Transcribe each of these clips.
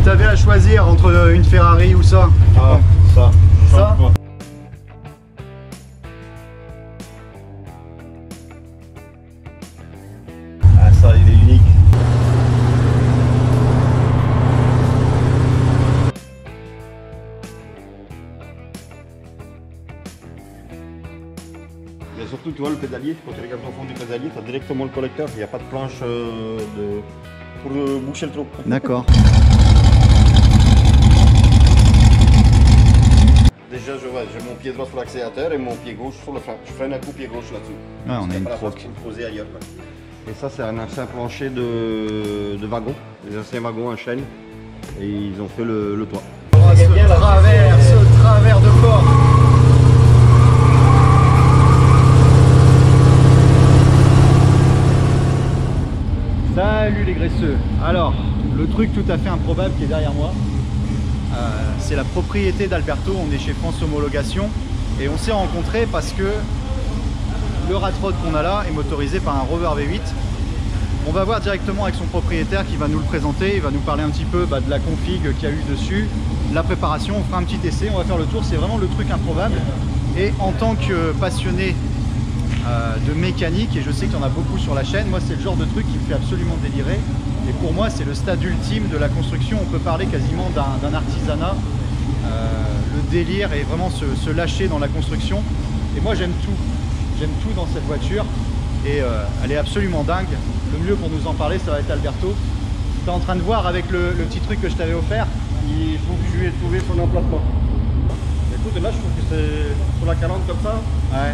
t'avais à choisir entre une Ferrari ou ça? Ah, ça. Ça? Ah, ça, il est unique. Mais surtout, tu vois, le pédalier, quand tu regardes au fond du pédalier, tu as directement le collecteur. Il n'y a pas de planche pour boucher le trou. D'accord. Déjà, j'ai mon pied droit sur l'accélérateur et mon pied gauche sur le frein. Je freine un coup pied gauche là-dessus. Ouais, on a une croque. croque. Poser ailleurs. Quoi. Et ça, c'est un ancien plancher de wagon. Les anciens wagons en chaîne. Et ils ont fait le toit. Ce travers de corps. Salut les graisseux. Alors, le truc tout à fait improbable qui est derrière moi, c'est la propriété d'Alberto. On est chez France Homologation et on s'est rencontrés parce que le rat rod qu'on a là est motorisé par un Rover V8. On va voir directement avec son propriétaire qui va nous le présenter. Il va nous parler un petit peu de la config qu'il y a eu dessus, la préparation. On fera un petit essai, on va faire le tour. C'est vraiment le truc improbable. Et en tant que passionné de mécanique, et je sais qu'il y en a beaucoup sur la chaîne, moi c'est le genre de truc qui me fait absolument délirer. Et pour moi c'est le stade ultime de la construction. On peut parler quasiment d'un artisanat. Le délire et vraiment se lâcher dans la construction. Et moi j'aime tout. J'aime tout dans cette voiture. Et elle est absolument dingue. Le mieux pour nous en parler, ça va être Alberto. Tu es en train de voir avec le petit truc que je t'avais offert. Il faut que je lui ai trouvé son emplacement. Écoute, là je trouve que c'est sur la 40 comme ça. Ouais.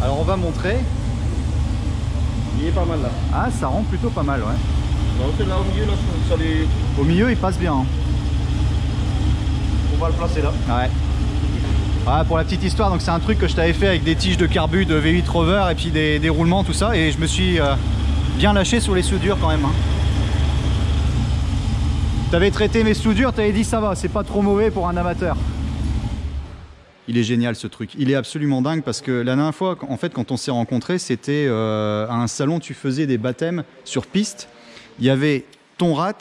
Alors on va montrer. Il est pas mal là. Ah, ça rend plutôt pas mal, ouais. Donc là au milieu, là, je trouve que ça les... Au milieu, il passe bien. Hein. On va le placer là. Ouais. Voilà, pour la petite histoire, donc c'est un truc que je t'avais fait avec des tiges de carbu de V8 Rover et puis des roulements, tout ça, et je me suis bien lâché sur les soudures quand même. Hein. T'avais traité mes soudures, t'avais dit ça va, c'est pas trop mauvais pour un amateur. Il est génial ce truc, il est absolument dingue parce que la dernière fois, en fait, quand on s'est rencontrés, c'était à un salon, tu faisais des baptêmes sur piste. Il y avait ton rat,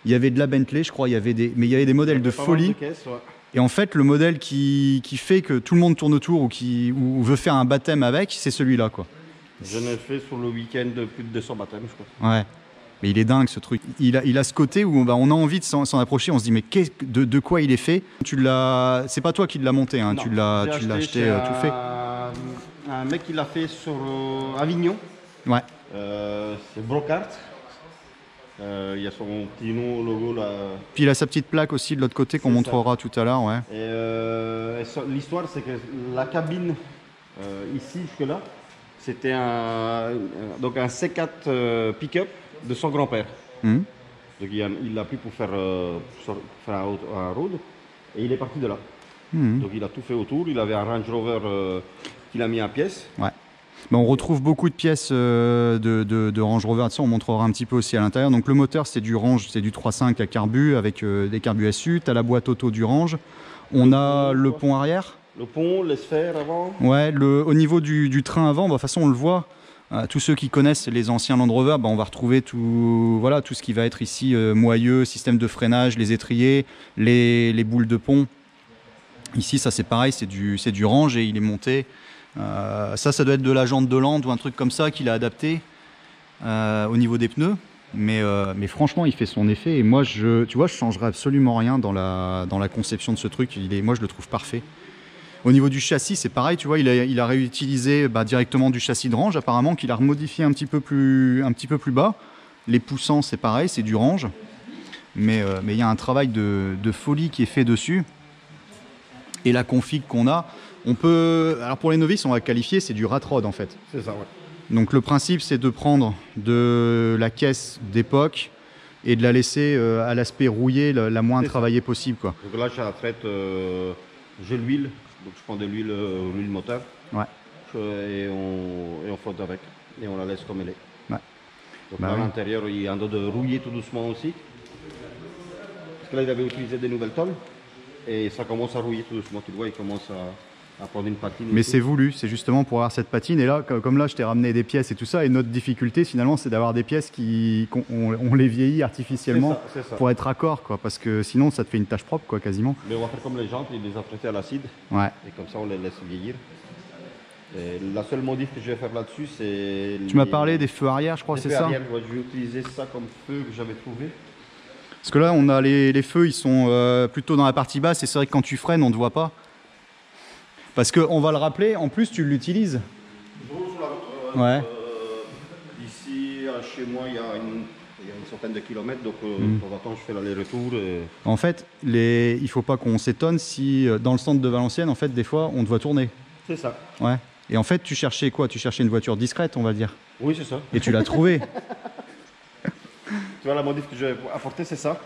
il y avait de la Bentley, je crois, mais il y avait des modèles de folie. Caisses, ouais. Et en fait, le modèle qui fait que tout le monde tourne autour ou veut faire un baptême avec, c'est celui-là, quoi. Je n'ai fait sur le week-end plus de 200 baptêmes, je crois. Ouais. Mais il est dingue ce truc. Il a ce côté où on a envie de s'en approcher. On se dit mais de quoi il est fait? C'est pas toi qui l'as monté, hein. Non, tu l'as acheté tout fait. Un mec qui l'a fait sur Avignon. Ouais. C'est Brocart. Il y a son petit nom, logo là. Puis il a sa petite plaque aussi de l'autre côté qu'on montrera tout à l'heure, ouais. Et l'histoire, c'est que la cabine ici jusque là, c'était un C4 pick-up de son grand-père. Mmh. Donc il l'a pris pour faire un road et il est parti de là. Mmh. Donc il a tout fait autour. Il avait un Range Rover qu'il a mis en pièces. Ouais. Ben, on retrouve beaucoup de pièces de Range Rover, ça on montrera un petit peu aussi à l'intérieur. Donc le moteur c'est du Range, c'est du 3.5 à carbu avec des carbus SU, tu as la boîte auto du Range, on a le pont arrière. Le pont, les sphères avant. Ouais, au niveau du train avant, de toute façon on le voit, tous ceux qui connaissent les anciens Land Rover, on va retrouver tout ce qui va être ici moyeux, système de freinage, les étriers, les boules de pont. Ici ça c'est pareil, c'est du Range et il est monté. Ça doit être de la jante de Land ou un truc comme ça qu'il a adapté au niveau des pneus. Mais franchement, il fait son effet. Et moi, tu vois, je ne changerai absolument rien dans la conception de ce truc. Moi, je le trouve parfait. Au niveau du châssis, c'est pareil. Tu vois, il a réutilisé directement du châssis de Range, apparemment, qu'il a remodifié un petit peu plus bas. Les poussants, c'est pareil, c'est du Range. Mais il y a un travail de folie qui est fait dessus. Et la config qu'on a... Alors pour les novices, on va qualifier, c'est du rat rod en fait. C'est ça, ouais. Donc le principe, c'est de prendre de la caisse d'époque et de la laisser à l'aspect rouillé, la moins travaillée possible, quoi. Donc là, je la traite, j'ai l'huile, donc je prends de l'huile moteur. Ouais. Et on flotte avec, et on la laisse comme elle est. Ouais. Donc à l'intérieur, il y a un dos de rouiller tout doucement aussi. Parce que là, il avait utilisé des nouvelles tôles. Et ça commence à rouiller tout doucement, tu le vois, il commence à prendre une patine. Mais c'est voulu, c'est justement pour avoir cette patine. Et là, comme là, je t'ai ramené des pièces et tout ça. Et notre difficulté, finalement, c'est d'avoir des pièces on les vieillit artificiellement pour être raccord, quoi. Parce que sinon, ça te fait une tâche propre, quoi, quasiment. Mais on va faire comme les jantes, les affréter à l'acide. Ouais. Et comme ça, on les laisse vieillir. Et la seule modif que je vais faire là-dessus, c'est... Tu m'as parlé des feux arrière, je crois, c'est ça? Je vais utiliser ça comme feu que j'avais trouvé. Parce que là, on a les feux, ils sont plutôt dans la partie basse. Et c'est vrai que quand tu freines, on ne te voit pas. Parce qu'on va le rappeler, en plus, tu l'utilises. Je roule sur la route. Ouais. Ici, chez moi, il y a une centaine de kilomètres. Donc, de temps en temps, je fais l'aller-retour. En fait, il ne faut pas qu'on s'étonne si, dans le centre de Valenciennes, en fait, des fois, on te voit tourner. C'est ça. Ouais. Et en fait, tu cherchais quoi? Tu cherchais une voiture discrète, on va dire. Oui, c'est ça. Et tu l'as trouvée. Tu vois, la modif que je vais apporter, c'est ça.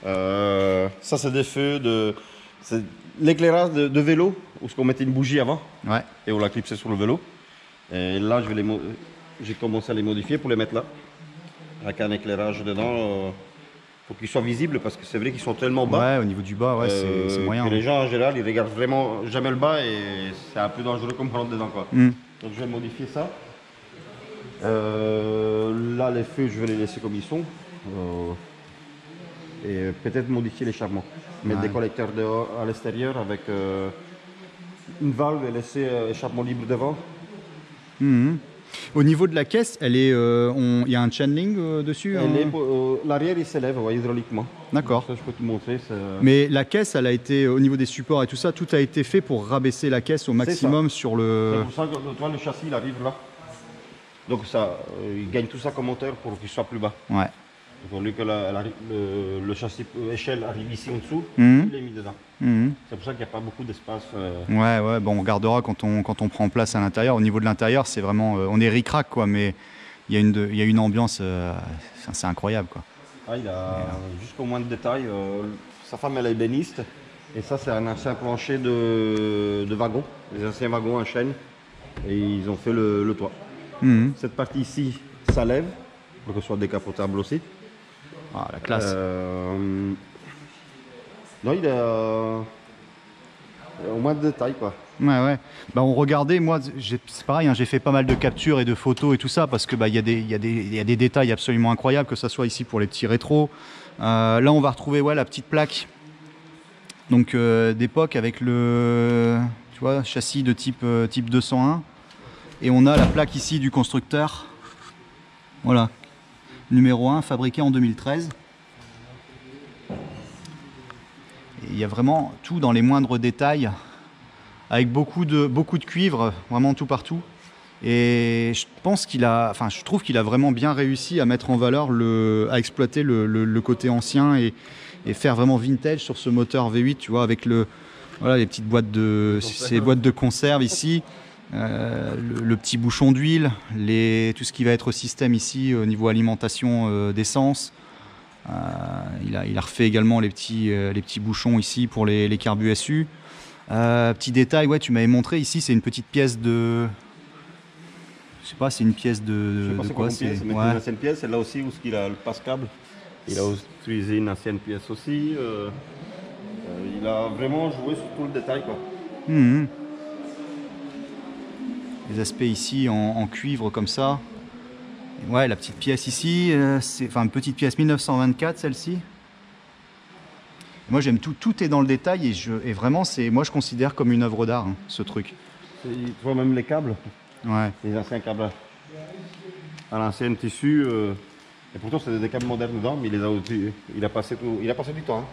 Ça, c'est des feux de... C'est l'éclairage de vélo, où on mettait une bougie avant. Ouais. Et on l'a clipsé sur le vélo. Et là, j'ai commencé à les modifier pour les mettre là. Avec un éclairage dedans, pour qu'ils soient visibles, parce que c'est vrai qu'ils sont tellement bas. Ouais, au niveau du bas, ouais, c'est moyen. Que les gens, en général, ils regardent vraiment jamais le bas et c'est un peu dangereux comme on rentre dedans, quoi. Donc, je vais modifier ça. Là, les feux, je vais les laisser comme ils sont. Et peut-être modifier l'échappement. Mettre des collecteurs dehors, à l'extérieur avec une valve et laisser échappement libre devant. Au niveau de la caisse, il y a un channeling dessus? L'arrière, il s'élève hydrauliquement. D'accord. Ça, je peux te montrer. Mais la caisse, elle a été, au niveau des supports et tout ça, tout a été fait pour rabaisser la caisse au maximum sur le... C'est pour ça que toi, le châssis, il arrive là. Donc ça, il gagne tout ça comme moteur pour qu'il soit plus bas. Ouais. Donc, au lieu que le châssis échelle arrive ici en dessous, il est mis dedans. C'est pour ça qu'il n'y a pas beaucoup d'espace. Ouais, bon, on regardera quand on prend place à l'intérieur. Au niveau de l'intérieur, c'est vraiment... on est ric-rac, quoi, mais il y a une ambiance... c'est incroyable, quoi. Ah, il a jusqu'au moins de détails. Sa femme, elle est ébéniste. Et ça, c'est un ancien plancher de wagons. Les anciens wagons en chaîne. Et ils ont fait le toit. Cette partie ici, ça lève, pour que ce soit décapotable aussi. Ah, la classe. Non, il a au moins de détails, quoi. Ouais. Bah, on regardait, moi, c'est pareil, hein, j'ai fait pas mal de captures et de photos et tout ça, parce que bah, y a des détails absolument incroyables, que ce soit ici pour les petits rétros. Là, on va retrouver la petite plaque donc d'époque avec le châssis de type 201. Et on a la plaque ici du constructeur. Voilà. Numéro 1, fabriqué en 2013. Il y a vraiment tout dans les moindres détails, avec beaucoup de cuivre, vraiment tout partout. Et je trouve qu'il a vraiment bien réussi à mettre en valeur, à exploiter le côté ancien et faire vraiment vintage sur ce moteur V8, tu vois, avec les petites boîtes ces boîtes de conserve ici. Le petit bouchon d'huile, tout ce qui va être au système ici au niveau alimentation d'essence. Il a refait également les petits bouchons ici pour les carbu SU. Petit détail, tu m'avais montré ici, c'est une petite pièce de... Je sais pas, c'est une pièce de quoi? C'est une ancienne pièce, c'est là aussi où il a le passe-câble. Il a utilisé une ancienne pièce aussi. Il a vraiment joué sur tout le détail, quoi. Les aspects ici en cuivre comme ça. Ouais, la petite pièce ici, c'est une petite pièce 1924 celle-ci. Moi j'aime tout est dans le détail et vraiment moi je considère comme une œuvre d'art, ce truc. Tu vois même les câbles. Ouais. Les anciens câbles à l'ancienne tissu. Et pourtant c'est des câbles modernes dedans, mais il a passé du temps.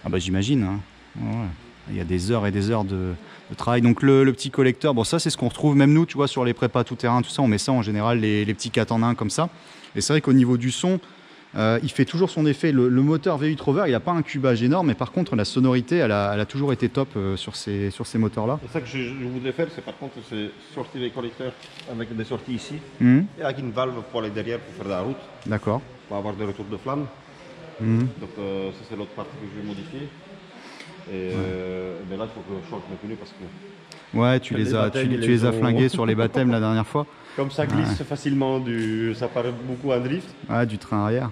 Ah bah j'imagine. Ouais. Il y a des heures et des heures de travail. Donc le petit collecteur, bon ça c'est ce qu'on retrouve même nous, tu vois, sur les prépas tout terrain, tout ça, on met ça en général, les petits 4 en 1 comme ça. Et c'est vrai qu'au niveau du son, il fait toujours son effet. Le moteur V8 Rover, il n'a pas un cubage énorme, mais par contre la sonorité, elle a toujours été top sur ces moteurs-là. C'est ça que je voudrais faire, c'est par contre sortir les collecteurs avec des sorties ici, et avec une valve pour aller derrière pour faire de la route. D'accord. Pour avoir des retours de flamme. Donc ça c'est l'autre partie que je vais modifier. Et ben là, il faut que je change mes pneus parce que... Ouais, tu les as flingués sur les baptêmes la dernière fois. Comme ça glisse facilement, ça paraît beaucoup un drift. Ouais, du train arrière.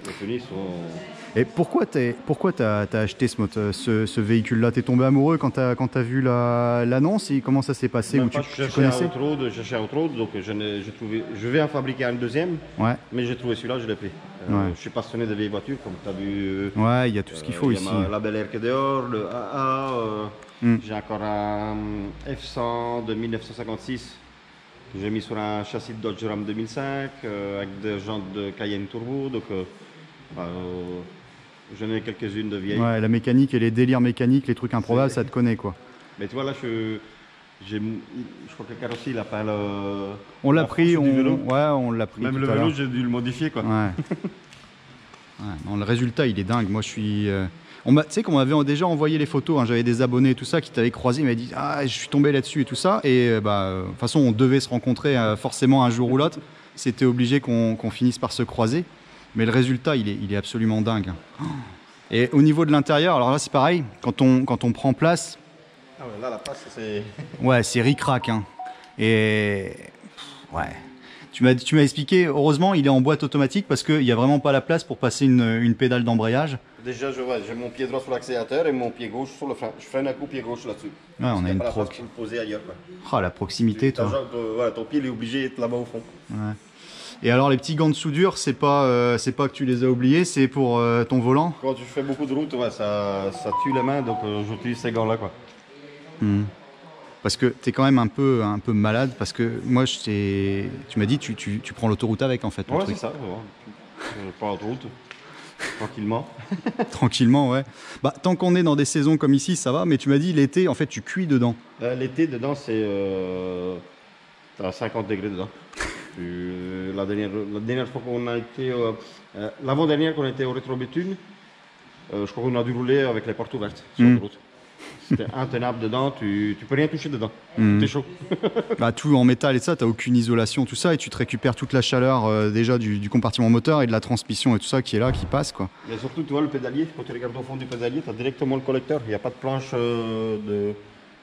Les pneus sont... Et pourquoi t'as acheté ce véhicule-là? T'es tombé amoureux quand t'as vu l'annonce, et comment ça s'est passé? Ou tu connaissais? Je cherchais un autre, donc je vais en fabriquer un deuxième, ouais. Mais j'ai trouvé celui-là, je l'ai pris. Ouais. Je suis passionné de vieilles voitures, comme tu as vu. Ouais, il y a tout ce qu'il faut ici. La Bel Air qui est dehors, le AA, j'ai encore un F100 de 1956 que j'ai mis sur un châssis de Dodge Ram 2005 avec des jantes de Cayenne Turbo, donc j'en ai quelques-unes de vieilles. Ouais, la mécanique et les délires mécaniques, les trucs improbables, ça te connaît quoi. Mais tu vois là, je crois que le carrossier il a pas le... On l'a pris, on l'a pris. Même le vélo, j'ai dû le modifier quoi. Ouais. Ouais, non, le résultat il est dingue. Moi je suis... tu sais qu'on m'avait déjà envoyé les photos, hein. J'avais des abonnés et tout ça qui t'avaient croisé, ils m'avaient dit ah je suis tombé là-dessus et tout ça. Et de toute façon on devait se rencontrer forcément un jour ou l'autre. C'était obligé qu'on finisse par se croiser. Mais le résultat, il est absolument dingue. Et au niveau de l'intérieur, alors là, c'est pareil. Quand on prend place... Ah ouais, là, la place, c'est... Ouais, c'est ric-rac. Hein. Et... Ouais. Tu m'as expliqué, heureusement, il est en boîte automatique parce qu'il n'y a vraiment pas la place pour passer une pédale d'embrayage. Déjà, j'ai mon pied droit sur l'accélérateur et mon pied gauche sur le frein. Je freine un coup, pied gauche là-dessus. Ouais, on a une proc. Pour le poser ailleurs. Ah, la proximité, toi. Voilà, ton pied, il est obligé d'être là-bas au fond. Ouais. Et alors les petits gants de soudure, c'est pas que tu les as oubliés, c'est pour ton volant? Quand tu fais beaucoup de route, ouais, ça tue les mains, donc j'utilise ces gants-là quoi. Parce que tu es quand même un peu malade, parce que moi tu m'as dit tu prends l'autoroute avec en fait. Ouais, c'est ça, je prends l'autoroute, tranquillement. Tranquillement, ouais. Bah, tant qu'on est dans des saisons comme ici, ça va, mais tu m'as dit l'été, en fait tu cuis dedans. L'été, dedans, c'est... t'as 50 degrés dedans. La dernière fois qu'on a été, l'avant-dernière qu'on a été au Rétro-Béthune, je crois qu'on a dû rouler avec les portes ouvertes sur la route. C'était intenable dedans, tu peux rien toucher dedans, t'es chaud. Bah, tout en métal et ça, t'as aucune isolation, tout ça, et tu te récupères toute la chaleur déjà du compartiment moteur et de la transmission et tout ça qui est là, qui passe quoi. Et surtout, tu vois le pédalier, quand tu regardes au fond du pédalier, t'as directement le collecteur, il n'y a pas de planche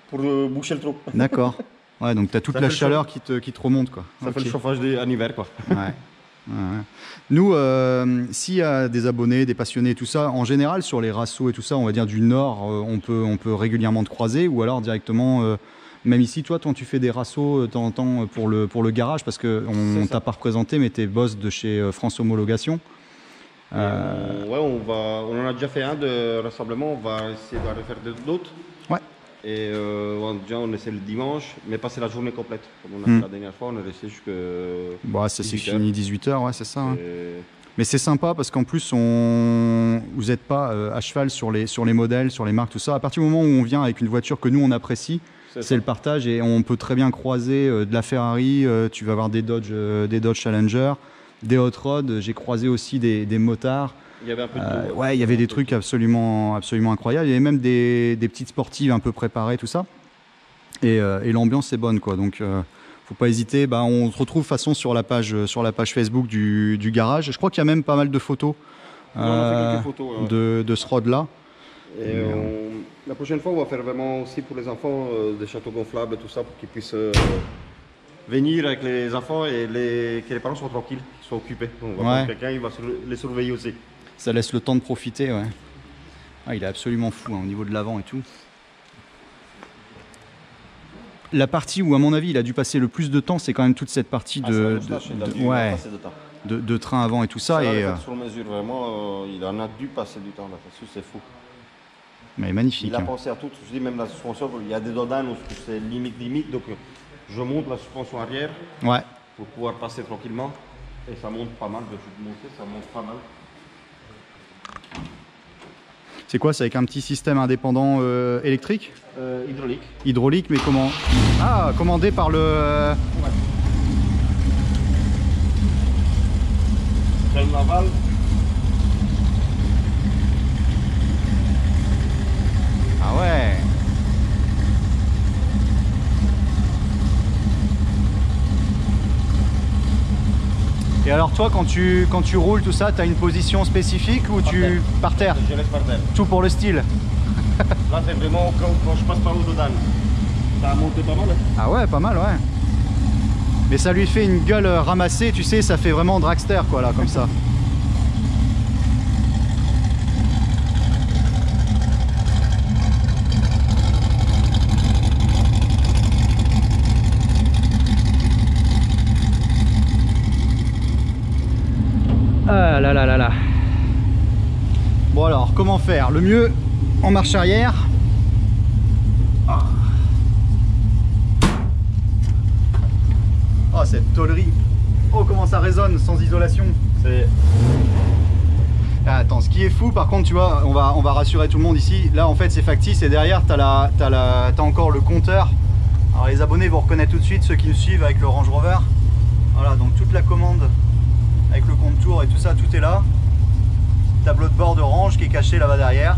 pour boucher le trou. D'accord. Ouais, donc tu as toute la chaleur qui te remonte quoi. Ça fait le chauffage en hiver quoi. Ouais. Ouais. Nous, s'il y a des abonnés, des passionnés, tout ça, en général sur les rassos et tout ça, on va dire du Nord, on peut régulièrement te croiser, ou alors directement, même ici, toi, tu fais des rassos de temps en temps pour le garage, parce qu'on t'a pas représenté, mais tu es boss de chez France Homologation. Ouais, on en a déjà fait un de rassemblement, on va essayer d'en refaire d'autres. Ouais. Et déjà on essaie le dimanche, mais passer la journée complète. Comme on a fait la dernière fois, on est resté jusqu'à... Bah, ça s'est fini 18h, ouais, c'est ça. Hein. Mais c'est sympa parce qu'en plus, vous n'êtes pas à cheval sur les modèles, sur les marques, tout ça. À partir du moment où on vient avec une voiture que nous, on apprécie, c'est le partage, et on peut très bien croiser de la Ferrari, tu vas avoir des Dodge Challenger, des Hot Rod, j'ai croisé aussi des motards. Il y avait un peu de tout. Ouais, il y avait des trucs absolument incroyables. Il y avait même des petites sportives un peu préparées, tout ça. Et l'ambiance est bonne, quoi. Donc, faut pas hésiter. Bah, on se retrouve façon sur la page Facebook du garage. Je crois qu'il y a même pas mal de photos, on a fait quelques photos de ce rod-là. Et la prochaine fois, on va faire vraiment aussi pour les enfants des châteaux gonflables et tout ça, pour qu'ils puissent venir avec les enfants et que les parents soient tranquilles, soient occupés. On va prendre quelqu'un, il va les surveiller aussi. Ça laisse le temps de profiter, ouais. Ah, il est absolument fou hein, au niveau de l'avant et tout. La partie où, à mon avis, il a dû passer le plus de temps, c'est quand même toute cette partie de train avant et tout ça. Et sur mesure, vraiment, il en a dû passer du temps là-dessus, c'est fou. Mais magnifique. Il a pensé à tout. Je dis même la suspension, il y a des dodanes où c'est limite, donc je monte la suspension arrière pour pouvoir passer tranquillement. Et ça monte pas mal, je vais te montrer, ça monte pas mal. C'est quoi? C'est avec un petit système indépendant électrique? Hydraulique. Hydraulique, mais comment? Ah, commandé par le... Ouais. Freine la valve. Ah ouais. Et alors toi, quand tu roules tout ça, tu as une position spécifique ou par terre? Je laisse par terre. Tout pour le style. Là, c'est vraiment quand je passe par le dodane. Ça a monté pas mal. Hein. Ah ouais, pas mal, ouais. Mais ça lui fait une gueule ramassée, tu sais, ça fait vraiment dragster, quoi, là, comme ça. Bon alors, comment faire? Le mieux, en marche arrière. Oh, cette tôlerie. Oh, comment ça résonne sans isolation. Ah, attends, ce qui est fou, par contre, tu vois, on va rassurer tout le monde ici. Là, en fait, c'est factice et derrière, t'as encore le compteur. Alors, les abonnés vont reconnaître tout de suite, ceux qui nous suivent avec le Range Rover. Voilà, donc toute la commande avec le compte tour et tout ça, tout est là. Tableau de bord de Range qui est caché là-bas derrière.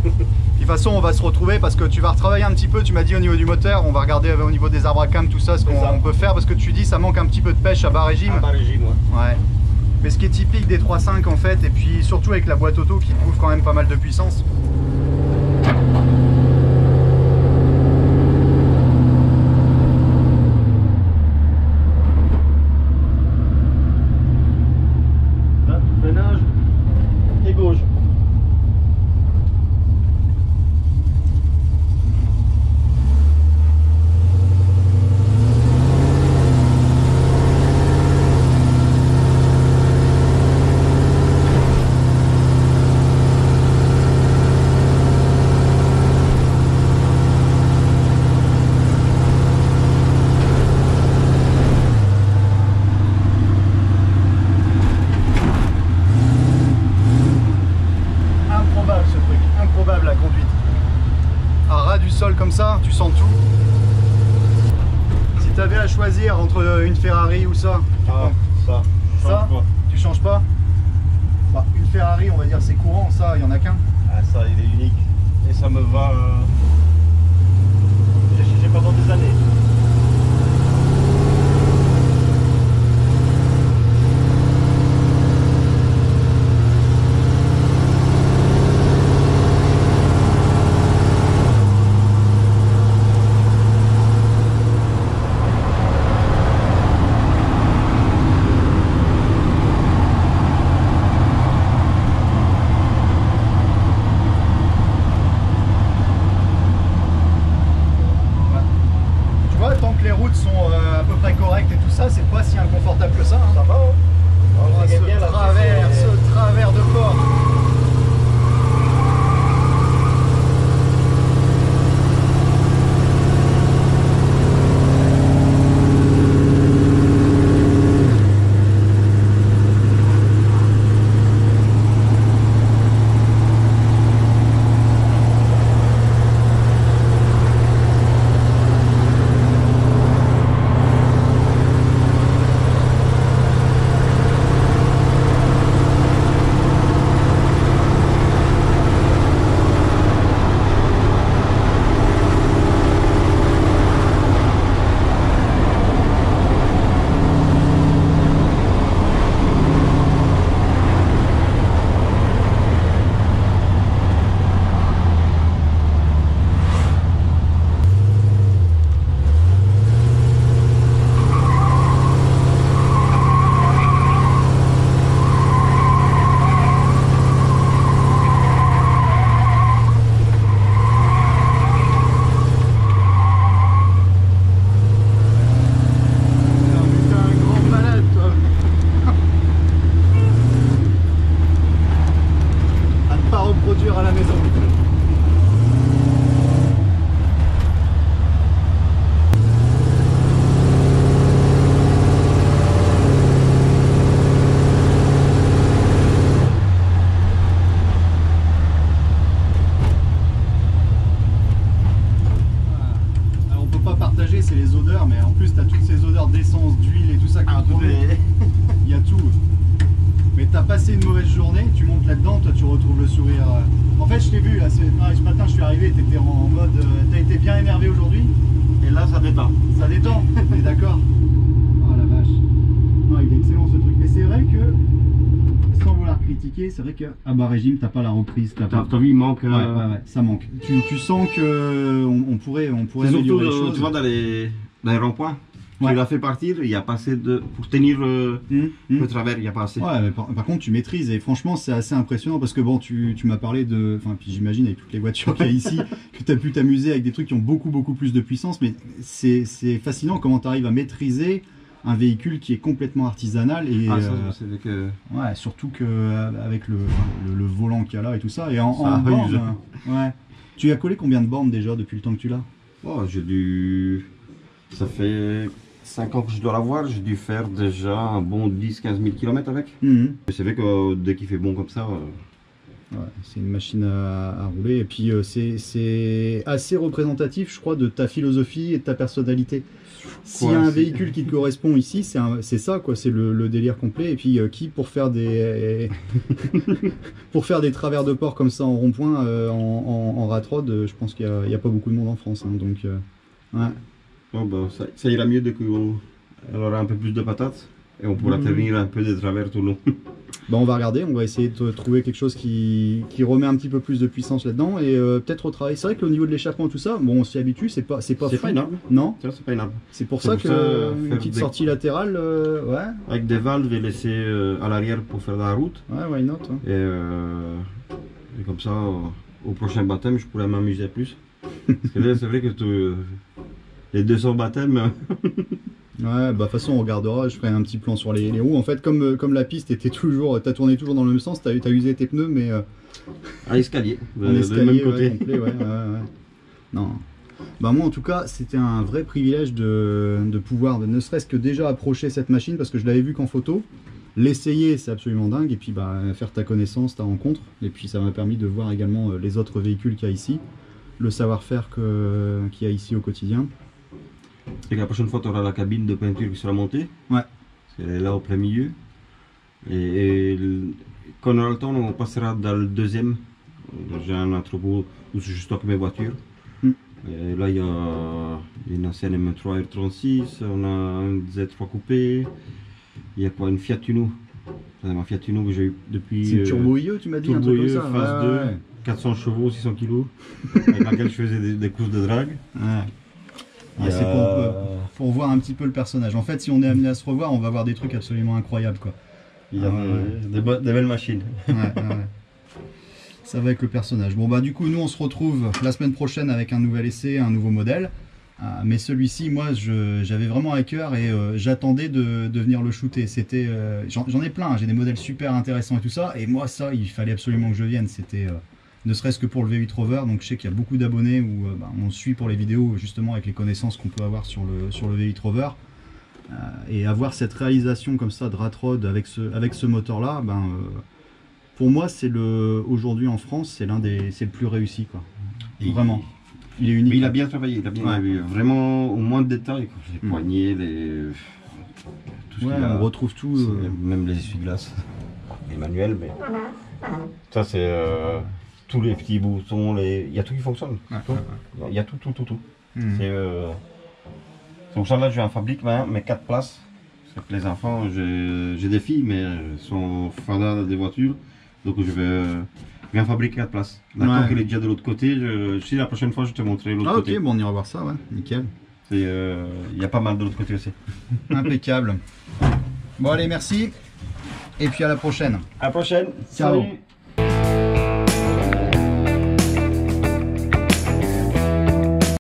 De toute façon, on va se retrouver parce que tu vas retravailler un petit peu. Tu m'as dit au niveau du moteur, on va regarder au niveau des arbres à cam, tout ça, ce qu'on peut faire parce que tu dis ça manque un petit peu de pêche à bas régime. À bas régime, ouais. Mais ce qui est typique des 3.5 en fait, et puis surtout avec la boîte auto qui trouve quand même pas mal de puissance. Là, freinage et gauche. Comme ça, tu sens tout. Si tu avais à choisir entre une Ferrari ou ça, ça, tu changes pas. Bah, une Ferrari, on va dire c'est courant, ça, il y en a qu'un. Ah, ça, il est unique. Et ça me va. J'ai pendant des années. C'est pas si inconfortable que ça. Hein. Ça va, hein. Oh, ce travers de port. À la maison. Alors on peut pas partager, c'est les odeurs, mais en plus tu as toutes ces odeurs d'essence, d'huile et tout ça qui il y a tout. Mais t'as passé une mauvaise journée, tu montes là-dedans, toi tu retrouves le sourire. En fait, je t'ai vu, là, ce matin je suis arrivé, t'étais en mode, t'as été bien énervé aujourd'hui. Et là, ça détend. Ça détend, on est d'accord. Oh la vache. Non, il est excellent ce truc. Mais c'est vrai que, sans vouloir critiquer, c'est vrai qu'à bas régime, t'as pas la reprise. T'as vu, il manque. Ouais, ça manque. Tu sens que on pourrait améliorer les choses. Tu vois, dans les ronds-points. Ouais. Tu l'as fait partir, il n'y a pas assez de... Pour tenir le travers, il n'y a pas assez. Ouais, mais par contre, tu maîtrises et franchement, c'est assez impressionnant parce que bon, tu m'as parlé de... Enfin, puis j'imagine avec toutes les voitures qu'il y a ici, que tu as pu t'amuser avec des trucs qui ont beaucoup plus de puissance, mais c'est fascinant comment tu arrives à maîtriser un véhicule qui est complètement artisanal et c'est que... ouais, surtout que avec le volant qu'il y a là et tout ça et en Ça borne, use. ouais. Tu as collé combien de bornes déjà depuis le temps que tu l'as? Oh, ça fait 5 ans que je dois l'avoir, j'ai dû faire déjà un bon 10-15 000 km avec. Mhm. C'est vrai que dès qu'il fait bon comme ça... Ouais, c'est une machine à rouler et puis c'est assez représentatif, je crois, de ta philosophie et de ta personnalité. S'il y a un véhicule qui te correspond ici, c'est ça, quoi, c'est le délire complet. Et puis qui pour faire des pour faire des travers de port comme ça en rond-point en rat rod, je pense qu'il n'y a pas beaucoup de monde en France, hein, donc ouais. Oh, bah, ça ira mieux dès qu'on aura un peu plus de patates et on pourra tenir un peu des travers tout le long. Bah, on va regarder, on va essayer de trouver quelque chose qui remet un petit peu plus de puissance là-dedans et peut-être retravailler. C'est vrai que au niveau de l'échappement tout ça, bon, on s'y habitue, c'est pas fou. énorme. Non, C'est pas énorme. c'est pour ça que une petite sortie latérale, ouais. Avec des valves et laisser à l'arrière pour faire la route. Ouais, why not, hein. Et comme ça, au prochain baptême, je pourrais m'amuser plus. Parce que là, c'est vrai que les 200 baptêmes... Ouais, bah de toute façon on regardera, je ferai un petit plan sur les roues. En fait, comme la piste était toujours, t'as tourné toujours dans le même sens, t'as usé tes pneus, mais à escalier, en escalier, même côté. ouais, complet, ouais. Non. Bah moi en tout cas, c'était un vrai privilège de pouvoir, ne serait-ce que déjà approcher cette machine, parce que je l'avais vu qu'en photo. L'essayer, c'est absolument dingue, et puis bah, faire ta connaissance, ta rencontre, et puis ça m'a permis de voir également les autres véhicules qu'il y a ici, le savoir-faire qu'il y a ici au quotidien. Et que la prochaine fois, tu auras la cabine de peinture qui sera montée. Ouais. Parce qu'elle est là au plein milieu. Quand on aura le temps, on passera dans le deuxième. J'ai un entrepôt où je stocke mes voitures. Et là, il y a une ancienne M3 R36, on a un Z3 coupé. Il y a quoi, une Fiat Uno. C'est ma Fiat Uno que j'ai eu depuis... C'est turbo IE, tu m'as dit, un truc comme ça. phase 2, 400 chevaux, 600 kg, avec laquelle je faisais des courses de drague. Ouais. C'est pour voir un petit peu le personnage. En fait, si on est amené à se revoir, on va voir des trucs absolument incroyables, quoi. Il y a des belles machines. Ouais. Ça va avec le personnage. Bon bah du coup, nous on se retrouve la semaine prochaine avec un nouvel essai, un nouveau modèle. Mais celui-ci, moi, j'avais vraiment à cœur et j'attendais de venir le shooter. C'était, j'en ai plein, j'ai des modèles super intéressants et tout ça. Et moi, ça, il fallait absolument que je vienne. C'était ne serait-ce que pour le V8 Rover. Donc je sais qu'il y a beaucoup d'abonnés où on suit pour les vidéos justement avec les connaissances qu'on peut avoir sur le V8 Rover. Et avoir cette réalisation comme ça de rat rod avec ce moteur-là, pour moi, c'est aujourd'hui en France, c'est le plus réussi, quoi. Vraiment. Il est unique. Mais il a bien travaillé, il a bien vraiment au moins de détails, les poignées, tout ce on retrouve tout. Même les essuie-glaces, les manuels, mais ça c'est tous les petits boutons, il y a tout qui fonctionne. Il y a tout. C'est pour ça là je fabrique mes 4 places. Parce que les enfants, j'ai des filles, mais elles sont fadas des voitures, donc je vais bien fabriquer 4 places. D'accord, qu'il est déjà de l'autre côté. Si la prochaine fois je te montrerai l'autre côté. Ok, bon on ira voir ça, ouais, nickel. Il y a pas mal de l'autre côté aussi. Impeccable. Bon allez, merci. Et puis à la prochaine. À la prochaine. Ciao. Salut.